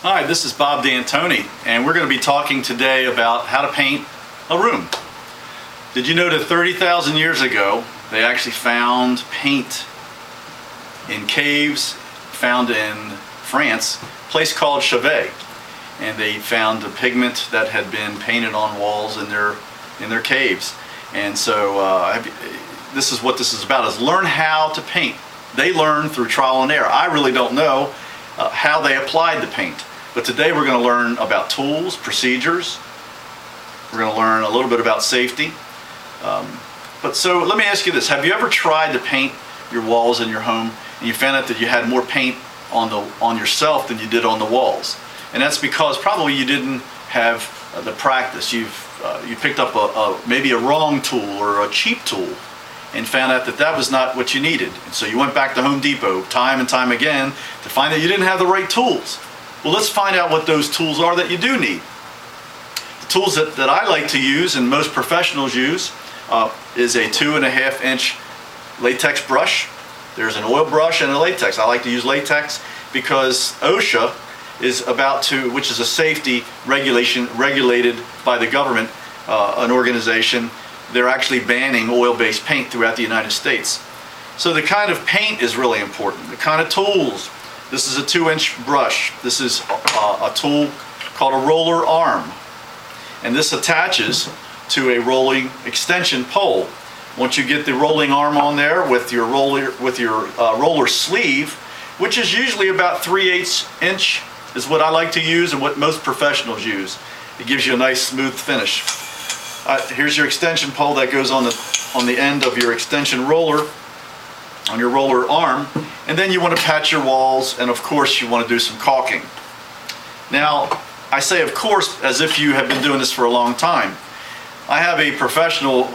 Hi, this is Bob D'Antoni, and we're going to be talking today about how to paint a room. Did you know that 30,000 years ago they actually found paint in caves found in France, a place called Chauvet, and they found a pigment that had been painted on walls in their caves. And so this is what this is about, is learn how to paint. They learn through trial and error. I really don't know how they applied the paint. But today we're going to learn about tools, procedures. We're going to learn a little bit about safety. So let me ask you this. Have you ever tried to paint your walls in your home and you found out that you had more paint on yourself than you did on the walls? And that's because probably you didn't have the practice. You picked up maybe a wrong tool or a cheap tool and found out that that was not what you needed. And so you went back to Home Depot time and time again to find that you didn't have the right tools. Well, let's find out what those tools are that you do need. The tools that I like to use and most professionals use is a 2.5 inch latex brush. There's an oil brush and a latex. I like to use latex because OSHA is which is a safety regulation regulated by the government, an organization. They're actually banning oil-based paint throughout the United States. So the kind of paint is really important. The kind of tools. This is a 2-inch brush. This is a tool called a roller arm. And this attaches to a rolling extension pole. Once you get the rolling arm on there with your roller sleeve, which is usually about 3/8 inch, is what I like to use and what most professionals use. It gives you a nice smooth finish. Here's your extension pole that goes on the end of your extension roller, on your roller arm, and then you want to patch your walls, and of course you want to do some caulking. Now, I say of course as if you have been doing this for a long time. I have a professional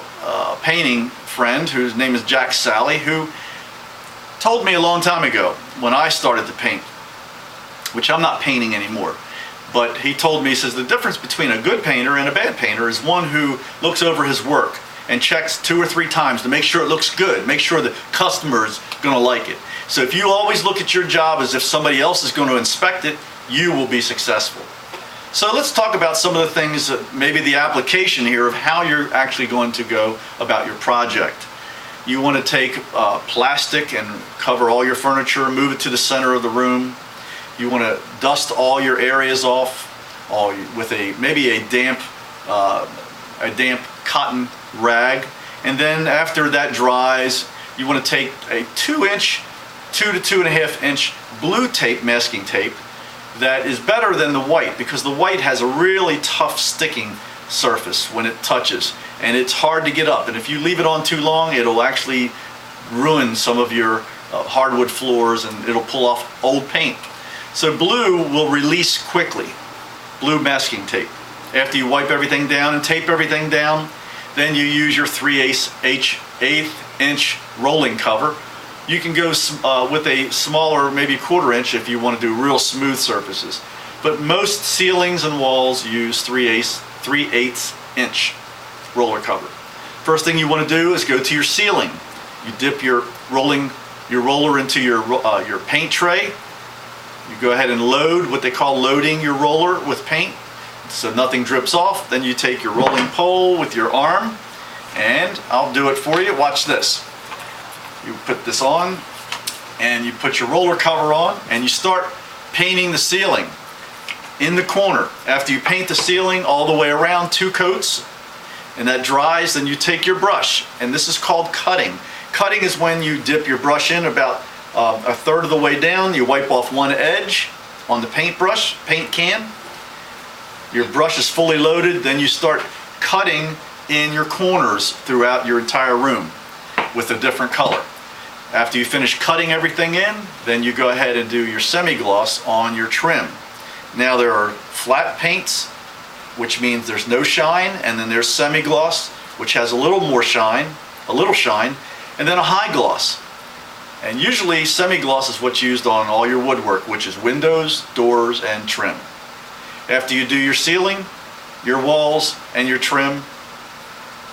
painting friend whose name is Jack Sally, who told me a long time ago when I started to paint, which I'm not painting anymore, but he told me, he says, the difference between a good painter and a bad painter is one who looks over his work and checks 2 or 3 times to make sure it looks good, make sure the customer is going to like it. So if you always look at your job as if somebody else is going to inspect it, you will be successful. So let's talk about some of the things, maybe the application here of how you're actually going to go about your project. You want to take plastic and cover all your furniture, move it to the center of the room. You want to dust all your areas off with maybe a damp cotton rag, and then after that dries, you want to take a 2 to 2.5 inch blue tape, masking tape, that is better than the white because the white has a really tough sticking surface when it touches, and it's hard to get up, and if you leave it on too long, it'll actually ruin some of your hardwood floors, and it'll pull off old paint. So blue will release quickly, blue masking tape. After you wipe everything down and tape everything down, then you use your 3/8 inch rolling cover. You can go with a smaller, maybe 1/4 inch if you want to do real smooth surfaces. But most ceilings and walls use 3/8 inch roller cover. First thing you want to do is go to your ceiling. You dip your roller into your paint tray. You go ahead and load, what they call loading your roller with paint, so nothing drips off. Then you take your rolling pole with your arm, and I'll do it for you. Watch this. You put this on, and you put your roller cover on, and you start painting the ceiling in the corner. After you paint the ceiling all the way around, 2 coats, and that dries, then you take your brush, and this is called cutting. Cutting is when you dip your brush in about 1/3 of the way down. You wipe off one edge on the paint can. Your brush is fully loaded, then you start cutting in your corners throughout your entire room with a different color. After you finish cutting everything in, then you go ahead and do your semi-gloss on your trim. Now there are flat paints, which means there's no shine, and then there's semi-gloss, which has a little more shine, and then a high gloss. And usually semi-gloss is what's used on all your woodwork, which is windows, doors, and trim. After you do your ceiling, your walls, and your trim,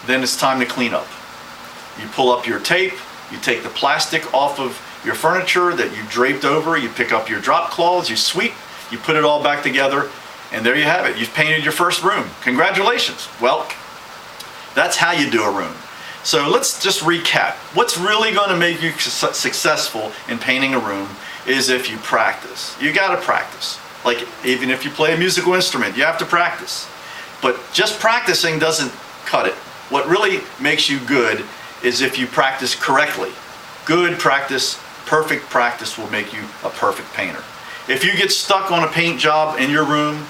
then it's time to clean up. You pull up your tape, you take the plastic off of your furniture that you draped over, you pick up your drop cloths, you sweep, You put it all back together, and there you have it. You've painted your first room. Congratulations. Well, that's how you do a room. So let's just recap. What's really going to make you successful in painting a room is if you practice. You got to practice. Like even if you play a musical instrument, you have to practice. But just practicing doesn't cut it. What really makes you good is if you practice correctly. Good practice, perfect practice will make you a perfect painter. If you get stuck on a paint job in your room,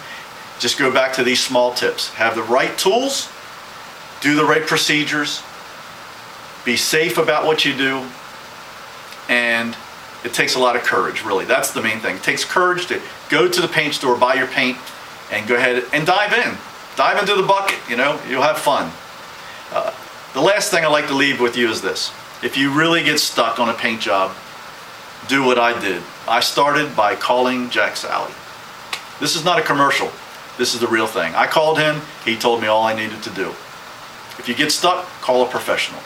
just go back to these small tips. Have the right tools, do the right procedures, be safe about what you do, and it takes a lot of courage, really. That's the main thing. It takes courage to go to the paint store, buy your paint, and go ahead and dive in. Dive into the bucket, you'll have fun. The last thing I'd like to leave with you is this. If you really get stuck on a paint job, do what I did. I started by calling Jack Sally. This is not a commercial. This is the real thing. I called him. He told me all I needed to do. If you get stuck, call a professional.